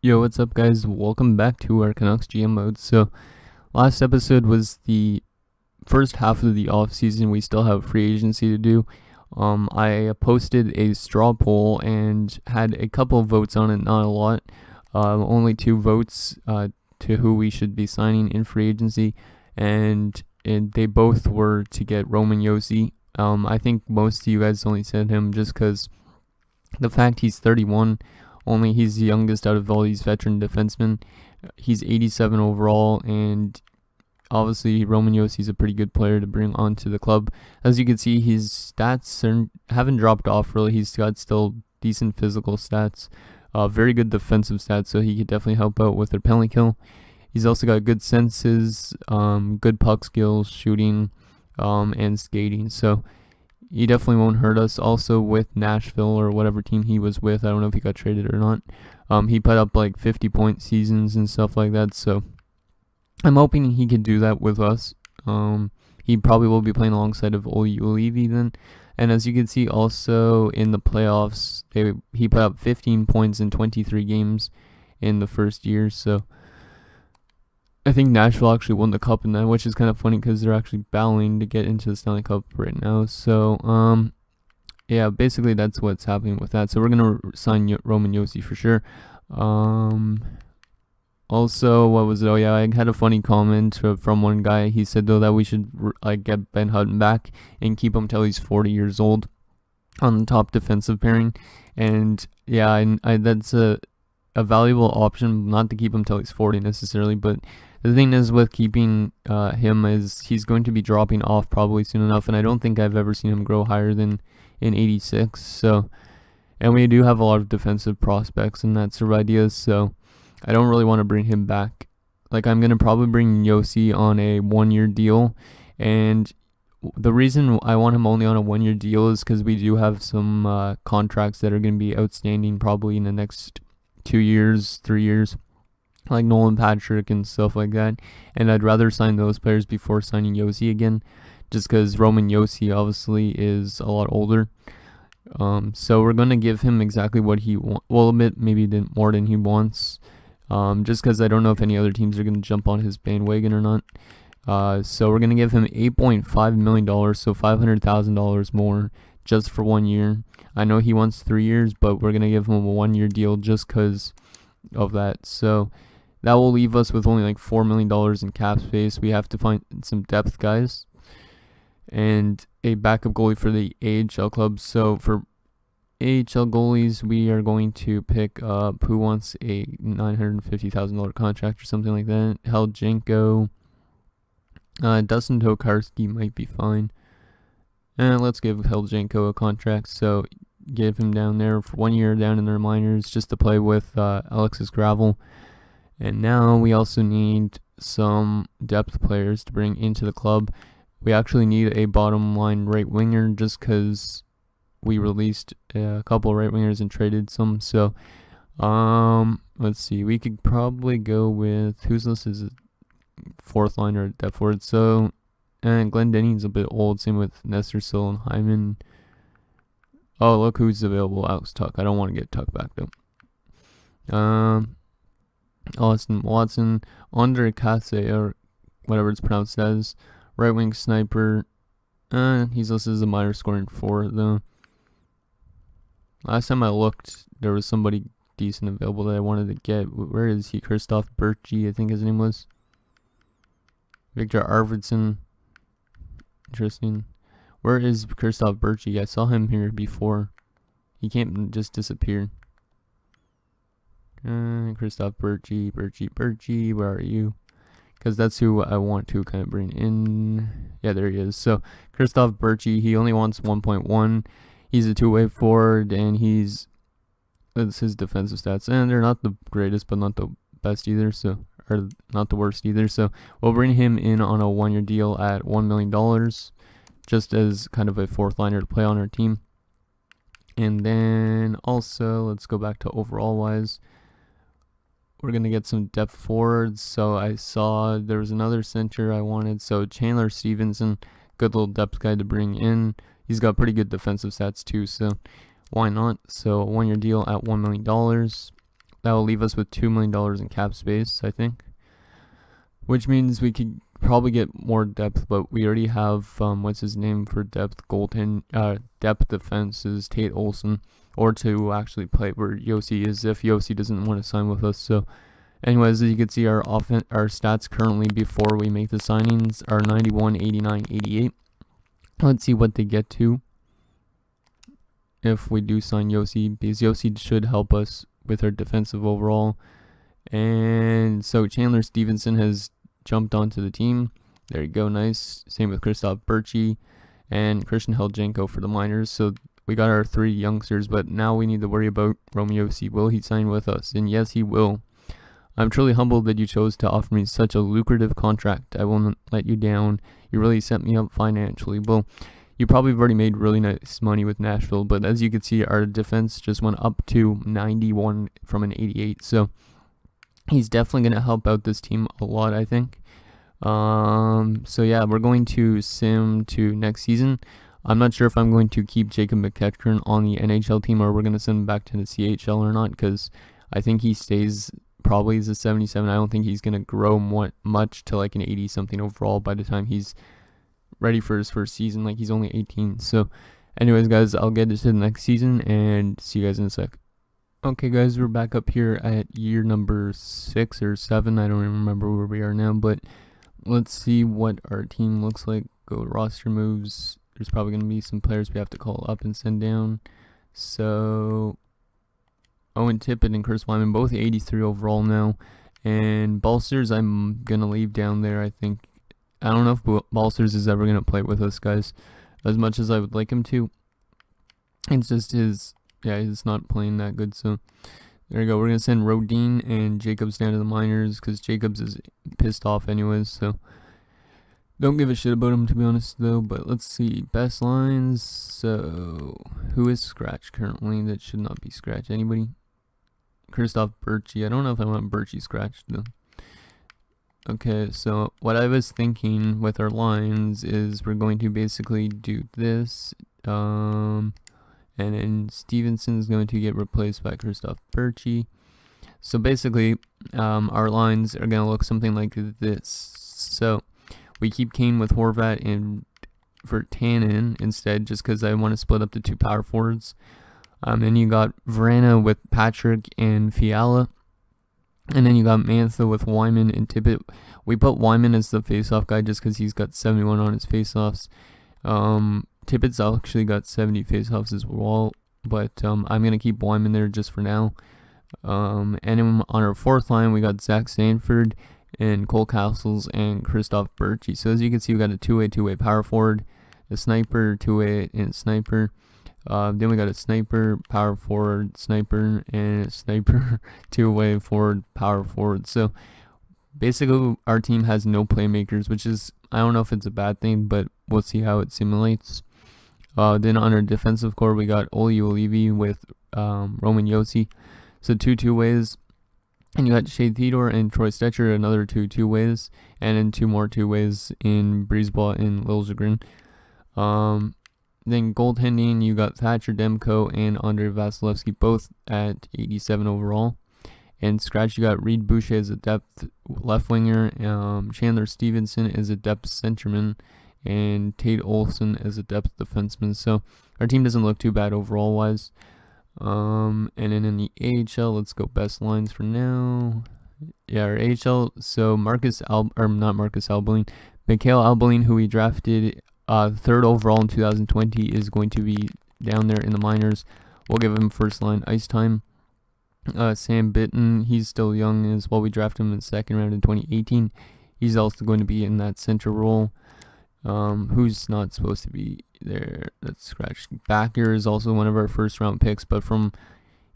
Yo, what's up, guys? Welcome back to our Canucks GM mode. So, last episode was the first half of the off season. We still have free agency to do. I posted a straw poll and had a couple of votes on it, not a lot. Only 2 votes to who we should be signing in free agency, and they both were to get Roman Josi. I think most of you guys only said him just because the fact he's 31. Only he's the youngest out of all these veteran defensemen. He's 87 overall, and obviously Roman Josi's a pretty good player to bring onto the club. As you can see, his stats haven't dropped off really. He's got still decent physical stats, very good defensive stats, so he could definitely help out with their penalty kill. He's also got good senses, good puck skills, shooting, and skating. So he definitely won't hurt us. Also with Nashville or whatever team he was with, I don't know if he got traded or not. He put up like 50-point seasons and stuff like that. So I'm hoping he could do that with us. He probably will be playing alongside of Olli Juolevi then. And as you can see, also in the playoffs, he put up 15 points in 23 games in the first year. So I think Nashville actually won the cup in that, which is kind of funny because they're actually battling to get into the Stanley Cup right now. So, yeah, basically that's what's happening with that. So we're going to sign Roman Josi for sure. Also, what was it? Oh, yeah, I had a funny comment from one guy. He said, though, that we should get Ben Hutton back and keep him till he's 40 years old on the top defensive pairing. And, yeah, that's a valuable option, not to keep him till he's 40 necessarily, but the thing is with keeping him is he's going to be dropping off probably soon enough, and I don't think I've ever seen him grow higher than in 86. So, and we do have a lot of defensive prospects and that sort of ideas, so I don't really want to bring him back. Like, I'm going to probably bring Josi on a 1-year deal, and the reason I want him only on a 1-year deal is because we do have some contracts that are going to be outstanding probably in the next 2 years, 3 years, like Nolan Patrick and stuff like that, and I'd rather sign those players before signing Josi again, just because Roman Josi obviously is a lot older. So we're going to give him exactly what he wants, well, a bit maybe more than he wants, just because I don't know if any other teams are going to jump on his bandwagon or not. So we're going to give him $8.5 million, so $500,000 more just for 1 year. I know he wants 3 years, but we're going to give him a 1-year deal just because of that. So that will leave us with only like $4 million in cap space. We have to find some depth guys and a backup goalie for the AHL club. So for AHL goalies, we are going to pick up who wants a $950,000 contract or something like that. Heljenko, Dustin Tokarski might be fine. And let's give Heljenko a contract. So give him down there for 1 year down in their minors just to play with Alexis Gravel. And now we also need some depth players to bring into the club. We actually need a bottom line right winger just because we released a couple of right wingers and traded some. So let's see. We could probably go with, who's listed as a 4th liner at depth forward. So and Glenn Denny's a bit old. Same with Nestersil and Hyman. Oh, look who's available. Alex Tuck. I don't want to get Tuck back though. Austin Watson, Andre Kasse, or whatever it's pronounced as, right wing sniper. He's listed as a minor scoring 4 though. Last time I looked, there was somebody decent available that I wanted to get. Where is he? Christoph Berchi, I think his name was. Victor Arvidsson. Interesting. Where is Christoph Berchi? I saw him here before. He can't just disappear. Christoph Berchi, where are you? Because that's who I want to kind of bring in. Yeah, there he is. So Christoph Berchi, he only wants 1.1. He's a 2-way forward, and that's his defensive stats, and they're not the greatest, but not the best either. So, or not the worst either. So we'll bring him in on a 1-year deal at $1 million, just as kind of a 4th liner to play on our team. And then also, let's go back to overall wise. We're going to get some depth forwards. So I saw there was another center I wanted. So Chandler Stevenson, good little depth guy to bring in. He's got pretty good defensive stats too, so why not? So a 1-year deal at $1 million. that will leave us with $2 million in cap space, I think. Which means we could probably get more depth, but we already have, what's his name for depth depth defense is Tate Olson, or to actually play where Yossi is if Yossi doesn't want to sign with us. So anyways, as you can see, our stats currently before we make the signings are 91, 89, 88. Let's see what they get to if we do sign Yossi, because Yossi should help us with our defensive overall. And so Chandler Stevenson has jumped onto the team. There you go, nice. Same with Christoph Berchi and Christian Heljenko for the minors. So we got our 3 youngsters, but now we need to worry about Roman Yossi. Will he sign with us? And yes, he will. I'm truly humbled that you chose to offer me such a lucrative contract. I will not let you down. You really set me up financially. Well, you probably have already made really nice money with Nashville, but as you can see, our defense just went up to 91 from an 88. So he's definitely going to help out this team a lot, I think. So yeah, we're going to sim to next season. I'm not sure if I'm going to keep Jacob McEachern on the NHL team or we're going to send him back to the CHL or not, because I think he stays probably as a 77. I don't think he's going to grow much to like an 80 something overall by the time he's ready for his first season. Like, he's only 18. So anyways, guys, I'll get into the next season and see you guys in a sec. Okay, guys, we're back up here at year number 6 or 7. I don't even remember where we are now, but let's see what our team looks like. Go to roster moves. There's probably going to be some players we have to call up and send down. So Owen Tippett and Chris Wyman, both 83 overall now. And Balsters, I'm going to leave down there, I think. I don't know if Balsters is ever going to play with us, guys, as much as I would like him to. It's just he's not playing that good. So there you go. We're going to send Rodin and Jacobs down to the minors because Jacobs is pissed off anyways. So don't give a shit about him, to be honest, though. But let's see. Best lines. So who is scratched currently? That should not be scratched. Anybody? Christoph Berchi. I don't know if I want Berchi scratched, though. Okay, so what I was thinking with our lines is we're going to basically do this. And then Stevenson is going to get replaced by Christoph Berchi. So basically, our lines are going to look something like this. So we keep Kane with Horvat and for Tannen instead, just because I want to split up the 2 power forwards. Then you got Vrana with Patrick and Fiala. And then you got Mantha with Wyman and Tippett. We put Wyman as the face-off guy just because he's got 71 on his face-offs. Tippett's actually got 70 face-offs as well, but I'm going to keep Wyman there just for now. And then on our 4th line, we got Zach Sanford and Cole Castles and Christoph Berchi. So as you can see, we got a two-way power forward, a sniper, two-way, and a sniper. Then we got a sniper, power forward, sniper, and a sniper, two-way forward, power forward. So basically, our team has no playmakers, which is, I don't know if it's a bad thing, but we'll see how it simulates. Then on our defensive core, we got Oli Olivi with Roman Yossi. So two ways. And you got Shea Theodore and Troy Stetcher, another two ways. And then 2 more 2 ways in Brisebois and Liljegren. Then goaltending, you got Thatcher Demko and Andrei Vasilevsky, both at 87 overall. And scratch, you got Reed Boucher as a depth left winger, Chandler Stevenson as a depth centerman, and Tate Olson as a depth defenseman. So our team doesn't look too bad overall wise. And then in the AHL, let's go best lines for now. Yeah, our AHL. So Mikhail Albaline, who we drafted 3rd overall in 2020, is going to be down there in the minors. We'll give him first line ice time. Sam Bitten, he's still young as well. We drafted him in the 2nd round in 2018. He's also going to be in that center role. Who's not supposed to be there? That's scratched. Backer is also one of our 1st round picks, but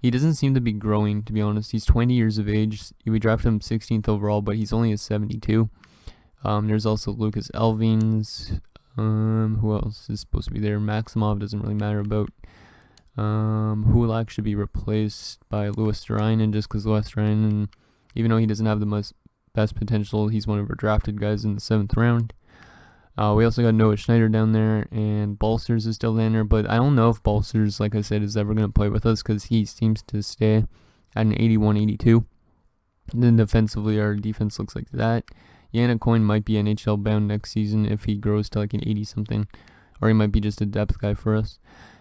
he doesn't seem to be growing, to be honest. He's 20 years of age. We drafted him 16th overall, but he's only a 72. There's also Lucas Elvings. Who else is supposed to be there? Maximov doesn't really matter about. Hulak should be replaced by Louis Durainen, just because Louis Durainen, even though he doesn't have the best potential, he's one of our drafted guys in the 7th round. We also got Noah Schneider down there, and Balsters is still down there, but I don't know if Balsters, like I said, is ever going to play with us because he seems to stay at an 81-82. Then defensively, our defense looks like that. Yana Coyne might be NHL bound next season if he grows to like an 80 something, or he might be just a depth guy for us.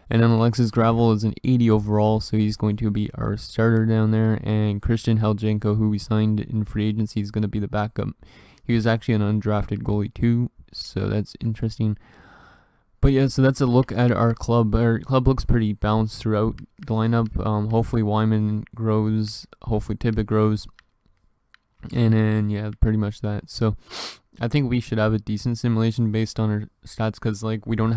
And then Alexis Gravel is an 80 overall, so he's going to be our starter down there. And Christian Heljenko, who we signed in free agency, is going to be the backup. He was actually an undrafted goalie too, so that's interesting. But yeah, so that's a look at our club. Our club looks pretty balanced throughout the lineup. Hopefully Wyman grows, hopefully Tippett grows. And then, yeah, pretty much that. So I think we should have a decent simulation based on our stats, because like we don't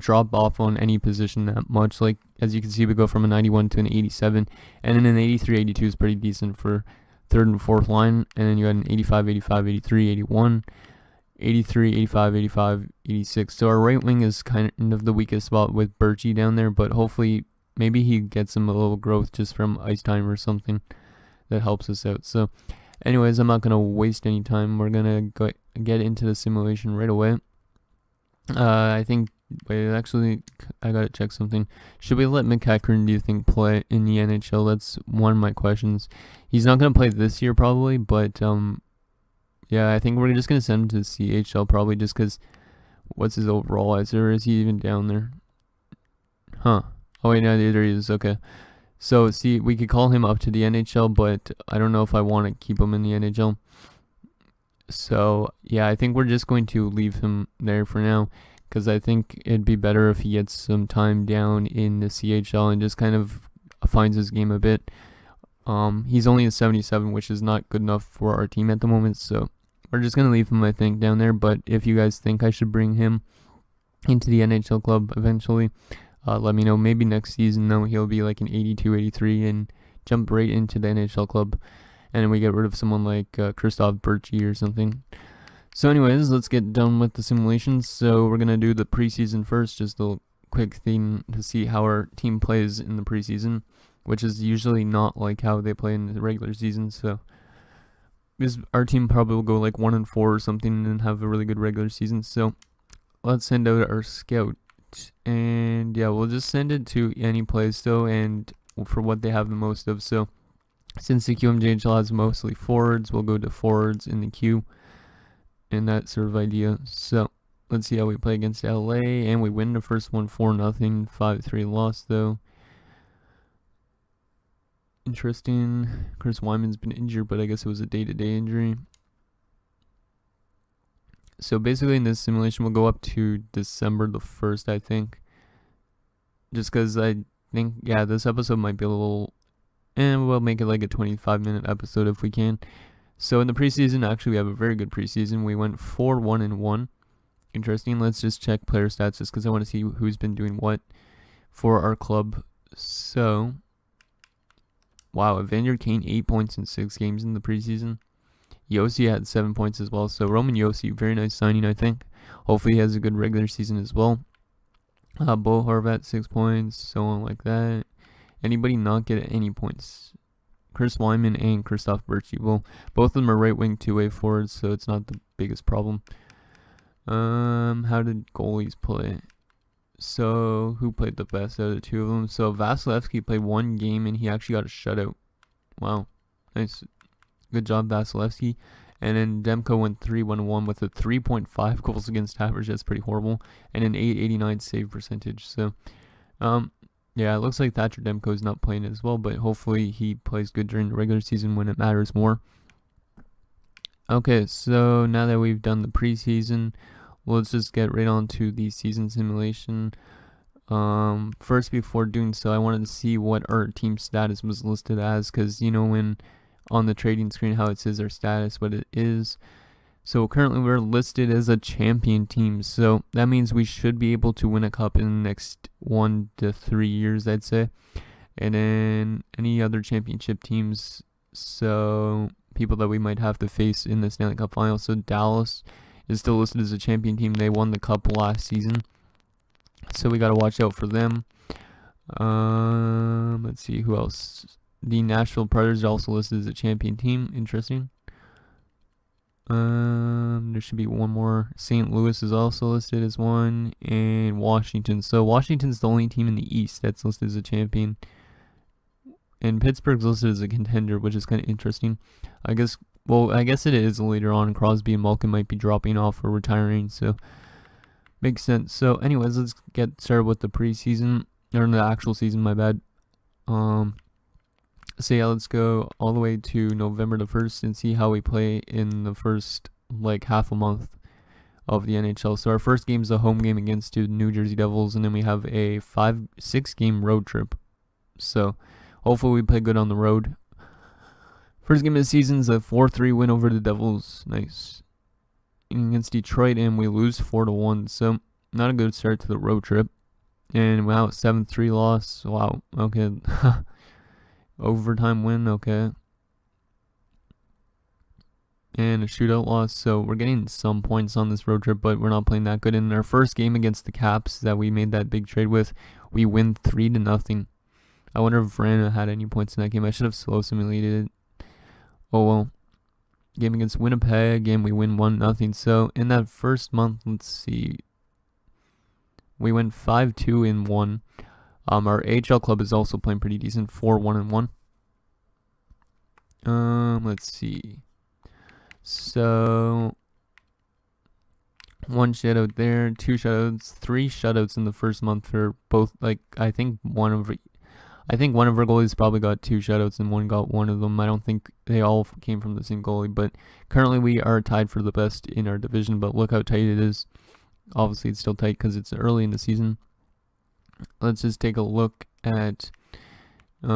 drop off on any position that much. Like, as you can see, we go from a 91 to an 87, and then an 83, 82 is pretty decent for third and fourth line. And then you had an 85, 85, 83, 81, 83, 85, 85, 86. So our right wing is kind of the weakest spot with Birchie down there, but hopefully maybe he gets some a little growth just from ice time or something that helps us out. So anyways, I'm not going to waste any time. We're going to get into the simulation right away. I think, wait, actually, I got to check something. Should we let McEachern, do you think, play in the NHL? That's one of my questions. He's not going to play this year probably, but yeah, I think we're just going to send him to the CHL probably, just because what's his overall? Is he even down there? Huh. Oh wait, no, there he is. Okay. So, see, we could call him up to the NHL, but I don't know if I want to keep him in the NHL. So, yeah, I think we're just going to leave him there for now, because I think it'd be better if he gets some time down in the CHL and just kind of finds his game a bit. He's only a 77, which is not good enough for our team at the moment, so we're just going to leave him, I think, down there. But if you guys think I should bring him into the NHL club eventually, let me know. Maybe next season, though, he'll be like an 82, 83 and jump right into the NHL club. And then we get rid of someone like Christoph Birchie or something. So anyways, let's get done with the simulations. So we're going to do the preseason first, just a quick thing to see how our team plays in the preseason, which is usually not like how they play in the regular season. So our team probably will go like 1-4 or something and have a really good regular season. So let's send out our scout. And yeah, we'll just send it to any place though, and for what they have the most of. So since the QMJHL has mostly forwards, we'll go to forwards in the Q, and that sort of idea. So let's see how we play against LA, and we win the first one 4-0, 5-3 loss though. Interesting. Chris Wyman's been injured, but I guess it was a day-to-day injury. So basically in this simulation, we'll go up to December the 1st, I think. Just because I think, yeah, this episode might be a little, and we'll make it like a 25-minute episode if we can. So in the preseason, actually we have a very good preseason. We went 4-1-1. Interesting. Let's just check player stats just because I want to see who's been doing what for our club. So, wow, Evander Kane 8 points in 6 games in the preseason. Yossi had 7 points as well. So Roman Yossi, very nice signing, I think. Hopefully he has a good regular season as well. Bo Horvat 6 points, so on like that. Anybody not get any points? Chris Wyman and Christoph Birchie. Well, both of them are right wing 2-way forwards, so it's not the biggest problem. How did goalies play? So who played the best out of the two of them? So Vasilevsky played 1 game and he actually got a shutout. Wow, nice. Good job, Vasilevsky. And then Demko went 3-1-1 with a 3.5 goals against average. That's pretty horrible. And an 889 save percentage. So, yeah, it looks like Thatcher Demko is not playing as well, but hopefully he plays good during the regular season when it matters more. Okay, so now that we've done the preseason, let's just get right on to the season simulation. First, before doing so, I wanted to see what our team status was listed as, because, you know, when on the trading screen how it says our status, what it is. So currently we're listed as a champion team, so that means we should be able to win a cup in the next 1 to 3 years, I'd say. And then any other championship teams, so people that we might have to face in the Stanley Cup final. So Dallas is still listed as a champion team. They won the cup last season, so we got to watch out for them. Let's see who else. The Nashville Predators are also listed as a champion team. Interesting. There should be one more. St. Louis is also listed as one, and Washington. So Washington's the only team in the East that's listed as a champion. And Pittsburgh's listed as a contender, which is kind of interesting. I guess it is later on. Crosby and Malkin might be dropping off or retiring, so makes sense. So anyways, let's get started with the preseason, or the actual season, my bad. So yeah, let's go all the way to November the 1st and see how we play in the first half a month of the NHL. So our first game is a home game against the New Jersey Devils, and then we have a 5-6 game road trip. So hopefully we play good on the road. First game of the season is a 4-3 win over the Devils. Nice. Against Detroit, and we lose 4-1. So not a good start to the road trip. And wow, 7-3 loss. Wow. Okay. Overtime win. Okay. And a shootout loss. So we're getting some points on this road trip, but we're not playing that good. In our first game against the Caps that we made that big trade with, we win 3-0. I wonder if Vrana had any points in that game. I should have slow simulated it. Oh well. Game against Winnipeg, and we win 1-0. So in that first month, let's see, we went 5-2-1. Our AHL club is also playing pretty decent, 4-1-1. Let's see. So 1 shutout there, 2 shutouts, 3 shutouts in the first month for both. I think one of our goalies probably got 2 shutouts and one got one of them. I don't think they all came from the same goalie, but currently we are tied for the best in our division. But look how tight it is. Obviously it's still tight because it's early in the season. Let's just take a look at the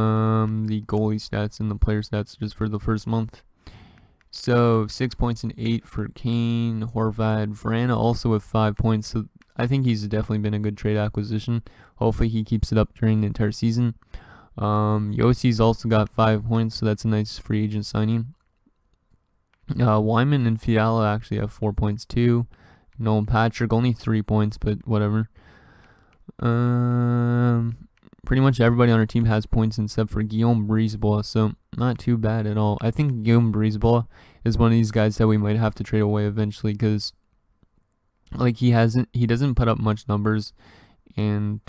goalie stats and the player stats just for the first month. So 6 points and 8 for Kane, Horvat, Vrana also with 5 points. So I think he's definitely been a good trade acquisition. Hopefully he keeps it up during the entire season. Yossi's also got 5 points, so that's a nice free agent signing. Wyman and Fiala actually have 4 points too. Nolan Patrick only 3 points, but whatever. Pretty much everybody on our team has points except for Guillaume Brisebois, so not too bad at all. I think Guillaume Brisebois is one of these guys that we might have to trade away eventually because he doesn't put up much numbers, and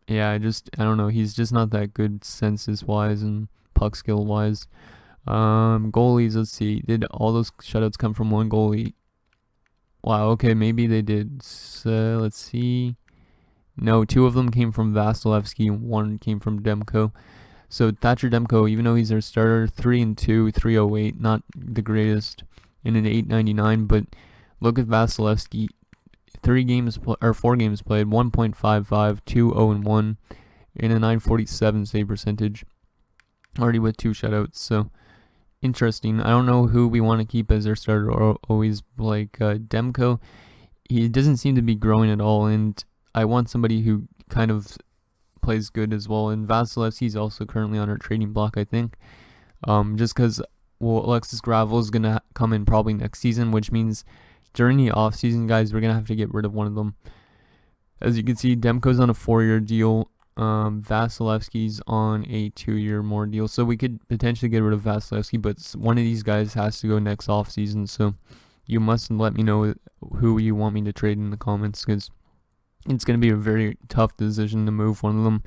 yeah, I don't know, he's just not that good census wise and puck skill wise. Goalies, let's see, did all those shutouts come from one goalie? Wow, okay, maybe they did. So let's see. No, 2 of them came from Vasilevsky and 1 came from Demko. So Thatcher Demko, even though he's our starter, 3-2, 308, not the greatest, and an 899. But look at Vasilevsky, 4 games played, 1.55, 2-0-1, and a 947 save percentage. Already with 2 shutouts. So interesting. I don't know who we want to keep as our starter, or always Demko. He doesn't seem to be growing at all, and I want somebody who kind of plays good as well. And Vasilevsky's also currently on our trading block, I think. Just because, Alexis Gravel is going to come in probably next season, which means during the offseason, guys, we're going to have to get rid of one of them. As you can see, Demko's on a 4-year deal. Vasilevsky's on a 2-year more deal. So we could potentially get rid of Vasilevsky, but one of these guys has to go next offseason. So you must let me know who you want me to trade in the comments, because it's going to be a very tough decision to move one of them.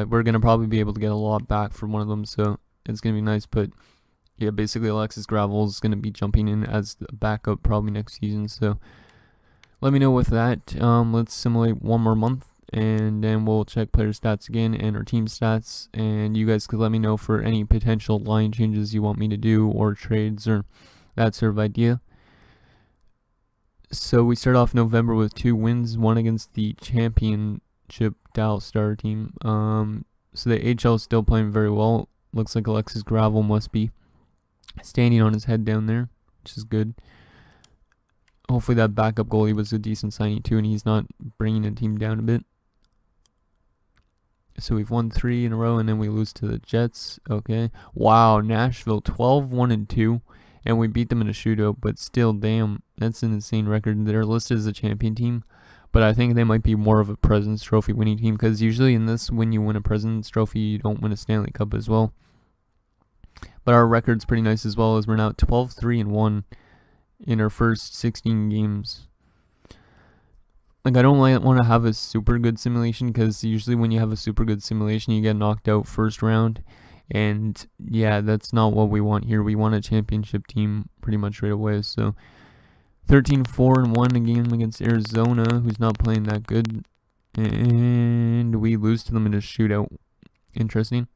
We're going to probably be able to get a lot back from one of them, so it's going to be nice. But yeah, basically Alexis Gravel is going to be jumping in as the backup probably next season. So let me know with that. Let's simulate one more month, and then we'll check player stats again and our team stats. And you guys could let me know for any potential line changes you want me to do, or trades, or that sort of idea. So we start off November with 2 wins, 1 against the championship Dallas Star team. So the AHL is still playing very well. Looks like Alexis Gravel must be standing on his head down there, which is good. Hopefully that backup goalie was a decent signing too, and he's not bringing the team down a bit. So we've won 3 in a row, and then we lose to the Jets. Okay. Wow, Nashville 12-1-2. And we beat them in a shootout, but still, damn, that's an insane record. They're listed as a champion team, but I think they might be more of a President's Trophy winning team, because usually in this, when you win a President's Trophy, you don't win a Stanley Cup as well. But our record's pretty nice as well, as we're now 12-3-1 in our first 16 games. like, I don't want to have a super good simulation, because usually when you have a super good simulation, you get knocked out first round. And yeah, that's not what we want here. We want a championship team pretty much right away. So 13-4-1 a game against Arizona, who's not playing that good. And we lose to them in a shootout. Interesting.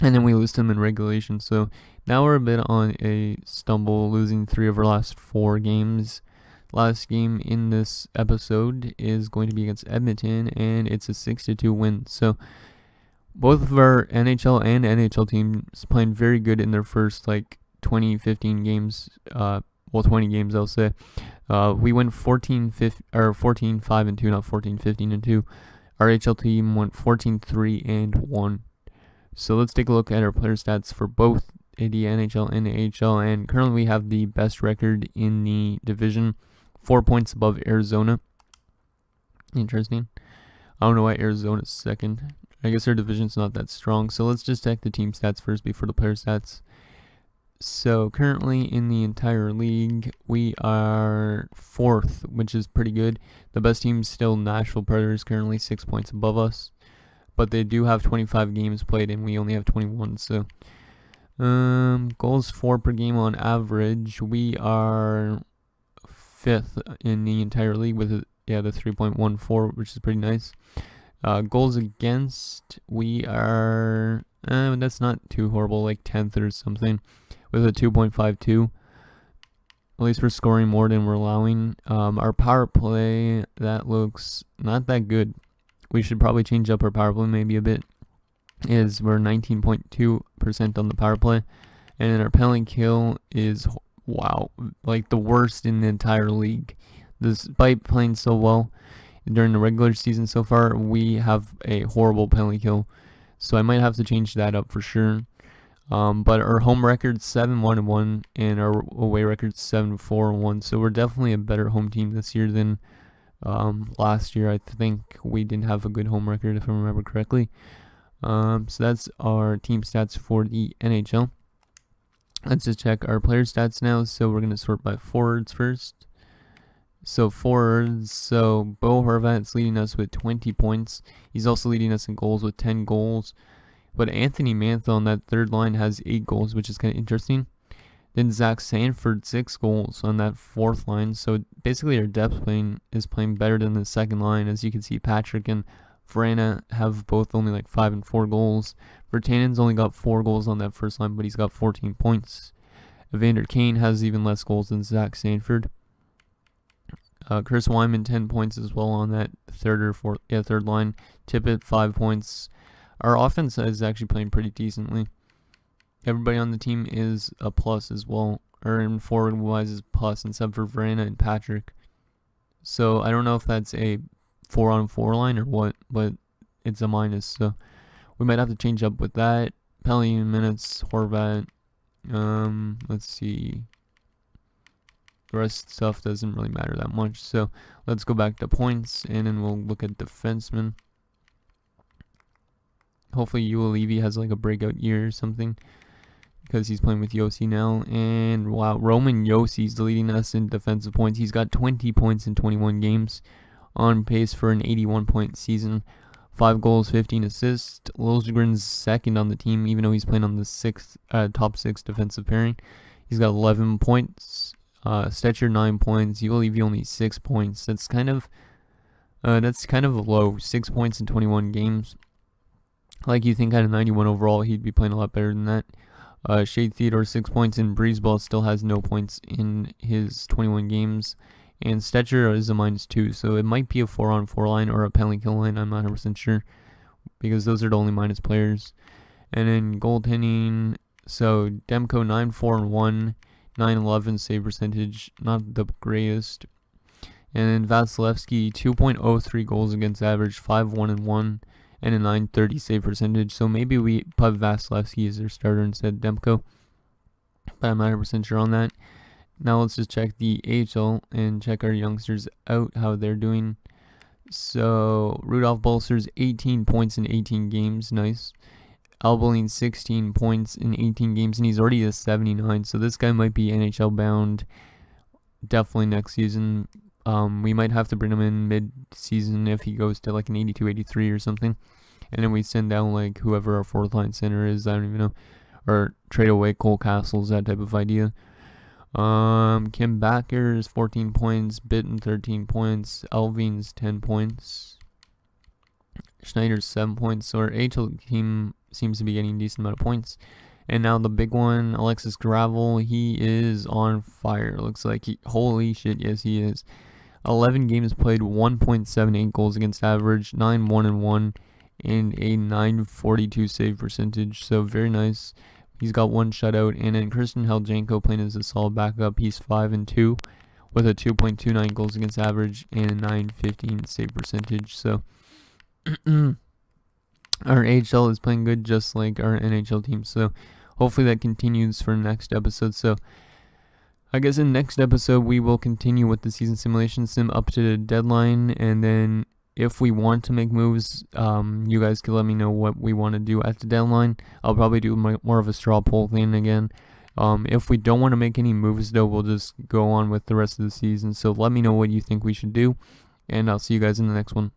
And then we lose to them in regulation. So now we're a bit on a stumble, losing 3 of our last 4 games. Last game in this episode is going to be against Edmonton, and it's a 6-2 win. So both of our NHL and NHL teams playing very good in their first 20-15 games. 20 games, I'll say. We went 14-5-2, not 14-15-2. Our HL team went 14-3-1. So let's take a look at our player stats for both the NHL and the AHL. And currently we have the best record in the division, 4 points above Arizona. Interesting. I don't know why Arizona's second. I guess our division's not that strong. So let's just check the team stats first before the player stats. So currently in the entire league, we are 4th, which is pretty good. The best team's still Nashville Predators, currently 6 points above us. But they do have 25 games played, and we only have 21. So goals for per game on average, we are 5th in the entire league with the 3.14, which is pretty nice. Goals against, we are that's not too horrible, 10th or something, with a 2.52. At least we're scoring more than we're allowing. Our power play, that looks not that good. We should probably change up our power play maybe a bit. We're 19.2% on the power play, and then our penalty kill is the worst in the entire league. Despite playing so well during the regular season so far, we have a horrible penalty kill, so I might have to change that up for sure. But our home record's 7-1-1, and our away record's 7-4-1. So we're definitely a better home team this year than last year. I think we didn't have a good home record, if I remember correctly. So that's our team stats for the NHL. Let's just check our player stats now. So we're going to sort by forwards first. So forwards, so Bo Horvat's leading us with 20 points. He's also leading us in goals with 10 goals. But Anthony Mantha on that third line has 8 goals, which is kind of interesting. Then Zach Sanford, 6 goals on that fourth line. So basically our depth is playing better than the second line. As you can see, Patrick and Vrana have both only 5 and 4 goals. Virtanen's only got 4 goals on that first line, but he's got 14 points. Evander Kane has even less goals than Zach Sanford. Chris Wyman, 10 points as well on that third line. Tippett, 5 points. Our offense is actually playing pretty decently. Everybody on the team is a plus as well, or in forward-wise is plus, except for Vrana and Patrick. So I don't know if that's a 4-on-4 line or what, but it's a minus. So we might have to change up with that. Penalty minutes, Horvat. Let's see. The rest stuff doesn't really matter that much. So let's go back to points, and then we'll look at defensemen. Hopefully Yule Levy has a breakout year or something, because he's playing with Yossi now. And wow, Roman Yossi's leading us in defensive points. He's got 20 points in 21 games, on pace for an 81-point season. 5 goals, 15 assists. Liljegren's second on the team, even though he's playing on the top 6 defensive pairing. He's got 11 points. Stetcher 9 points. Yule Levy only 6 points. That's kind of low. 6 points in 21 games. You think out of 91 overall, he'd be playing a lot better than that. Shea Theodore 6 points, and Breezeball still has no points in his 21 games. And Stetcher is a -2, so it might be a 4-on-4 line or a penalty kill line. I'm not 100% sure, because those are the only minus players. And then goaltending, so Demko 9-4-1, 9-11 save percentage, not the greatest. And then Vasilevsky 2.03 goals against average, 5-1-1. And a 930 save percentage. So maybe we put Vasilevsky as their starter instead of Demko, but I'm not 100% sure on that. Now let's just check the AHL and check our youngsters out, how they're doing. So Rudolph Bolster's 18 points in 18 games, nice. Albolin 16 points in 18 games, and he's already a 79. So this guy might be NHL bound definitely next season. We might have to bring him in mid-season if he goes to like an 82, 83 or something. And then we send down like whoever our fourth line center is. I don't even know. Or trade away Cole Castles, that type of idea. Kim Backers 14 points, Bitten 13 points, Elving's 10 points, Schneider's 7 points. So our AHL team seems to be getting a decent amount of points. And now the big one, Alexis Gravel, he is on fire. Looks like holy shit, yes he is. 11 games played, 1.78 goals against average, 9-1-1, and a 942 save percentage. So very nice. He's got one shutout. And then Christian Heljanko playing as a solid backup. He's 5-2 with a 2.29 goals against average and a 915 save percentage. So our AHL is playing good just like our NHL team. So hopefully that continues for next episode. So I guess in next episode we will continue with the season simulation sim up to the deadline, and then if we want to make moves, you guys can let me know what we want to do at the deadline. I'll probably do more of a straw poll thing again. If we don't want to make any moves though, we'll just go on with the rest of the season. So let me know what you think we should do, and I'll see you guys in the next one.